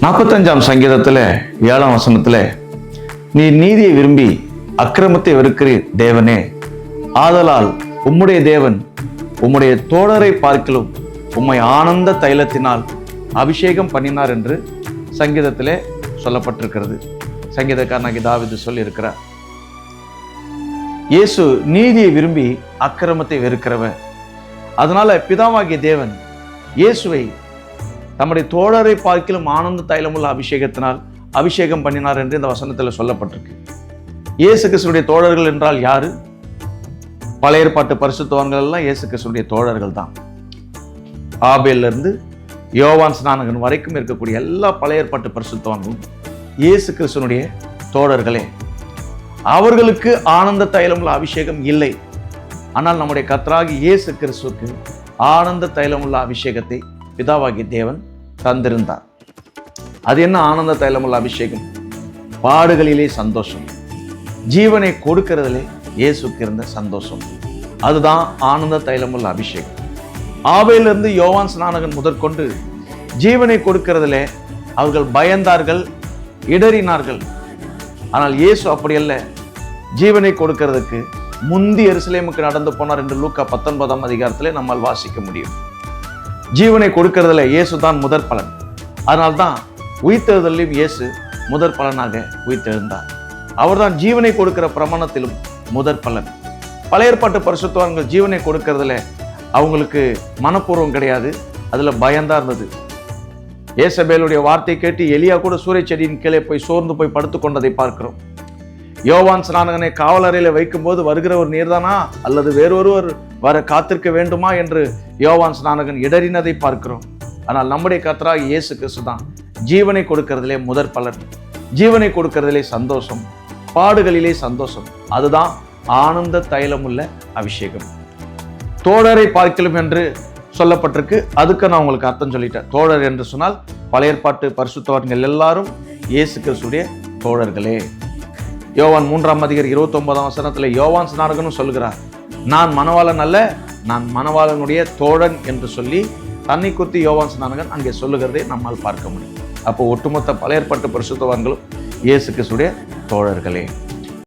45ஆம் சங்கீதத்தில் 7ஆம் வசனத்தில், நீ நீதியை விரும்பி அக்கிரமத்தை வெறுக்கிறீர் தேவனே, ஆதலால் உம்முடைய தேவன் உம்முடைய தோழரை பார்க்கிலும் உம்மை ஆனந்த தைலத்தினால் அபிஷேகம் பண்ணினார் என்று சங்கீதத்திலே சொல்லப்பட்டிருக்கிறது. சங்கீதக்காரனாகி தாவீது சொல்லியிருக்கிறார். இயேசு நீதியை விரும்பி அக்கிரமத்தை வெறுக்கிறவர். அதனால பிதாவாகிய தேவன் இயேசுவை தம்முடைய தோழரை பார்க்கிலும் ஆனந்த தைலமுள்ள அபிஷேகத்தினால் அபிஷேகம் பண்ணினார் என்று இந்த வசனத்தில் சொல்லப்பட்டிருக்கு. இயேசு கிறிஸ்துடைய தோழர்கள் என்றால் யாரு? பழைய ஏற்பாட்டு பரிசுத்தவான்கள் எல்லாம் இயேசு கிறிஸ்துடைய தோழர்கள் தான். ஆபேல்ல இருந்து யோவான் ஸ்நானகன் வரைக்கும் இருக்கக்கூடிய எல்லா பழைய ஏற்பாட்டு பரிசுத்தவான்களும் இயேசு கிறிஸ்துடைய தோழர்களே. அவர்களுக்கு ஆனந்த தைலமுள்ள அபிஷேகம் இல்லை. ஆனால் நம்முடைய கர்த்தராகி இயேசு கிறிஸ்துவுக்கு ஆனந்த தைலமுள்ள அபிஷேகத்தை பிதாவாகிய தேவன் தந்திருந்தார். அது என்ன ஆனந்த தைலமுள்ள அபிஷேகம்? பாடுகளிலே சந்தோஷம், ஜீவனை கொடுக்கிறதிலே இயேசுக்கு இருந்த சந்தோஷம், அதுதான் ஆனந்த தைலமுள்ள அபிஷேகம். ஆபேலிருந்து யோவான் ஸ்நானகன் முதற்கொண்டு ஜீவனை கொடுக்கிறதிலே அவர்கள் பயந்தார்கள், இடறினார்கள். ஆனால் இயேசு அப்படி அல்ல. ஜீவனை கொடுக்கிறதுக்கு முந்தி எருசலேமுக்கு நடந்து போனார் என்று லூக்கா 19ஆம் அதிகாரத்திலே நம்மால் வாசிக்க முடியும். ஜீவனை கொடுக்கிறதுல இயேசு தான் முதற் பலன். அதனால்தான் உயிர்த்தெழுதலிலும் இயேசு முதற் பலனாக உயிர்த்தெழுந்தார். அவர்தான் ஜீவனை கொடுக்கிற பிரமாணத்திலும் முதற் பலன். பழைய ஏற்பாட்டு பரிசுத்தவான்கள் ஜீவனை கொடுக்கறதுல அவங்களுக்கு மனப்பூர்வம் கிடையாது, அதுல பயந்தா இருந்தது. ஏசபேலுடைய வார்த்தை கேட்டு எலியா கூட சூறை செடியின் கீழே போய் சோர்ந்து போய் படுத்து கொண்டதை பார்க்கிறோம். யோவான் ஸ்நானகனை காவலறையில வைக்கும் போது வருகிறவர் நீர்தானா அல்லது வேறொருவர் வர காத்திருக்க வேண்டுமா என்று யோவான் ஸ்நானகன் இடறினதை பார்க்கிறோம். ஆனால் நம்முடைய கர்த்தராகிய இயேசு கிறிஸ்து தான் ஜீவனை கொடுக்கிறதிலே முதற் பலன், ஜீவனை கொடுக்கிறதிலே சந்தோஷம், பாடுகளிலே சந்தோஷம், அதுதான் ஆனந்த தைலமுள்ள அபிஷேகம். தோழரை பார்க்கலும் என்று சொல்லப்பட்டிருக்கு. அதுக்கு நான் உங்களுக்கு அர்த்தம் சொல்லிட்டேன். தோழர் என்று சொன்னால் பழைய ஏற்பாட்டு பரிசுத்தவான்கள் எல்லாரும் இயேசு கிறிஸ்துடைய தோழர்களே. யோவான் 3ஆம் அதிகாரம் 29ஆம் வசனத்தில் யோவான் ஸ்நானகனும் சொல்கிறார், நான் மணவாளன் அல்ல, நான் மணவாளனுடைய தோழன் என்று சொல்லி தன்னை குறித்து யோவான் ஸ்நானகன் அங்கே சொல்லுகிறதை நம்மால் பார்க்க முடியும். அப்போ ஒட்டுமொத்த பழைய ஏற்பாட்டு பரிசுத்தவான்களும் இயேசு கிறிஸ்துடைய தோழர்களே.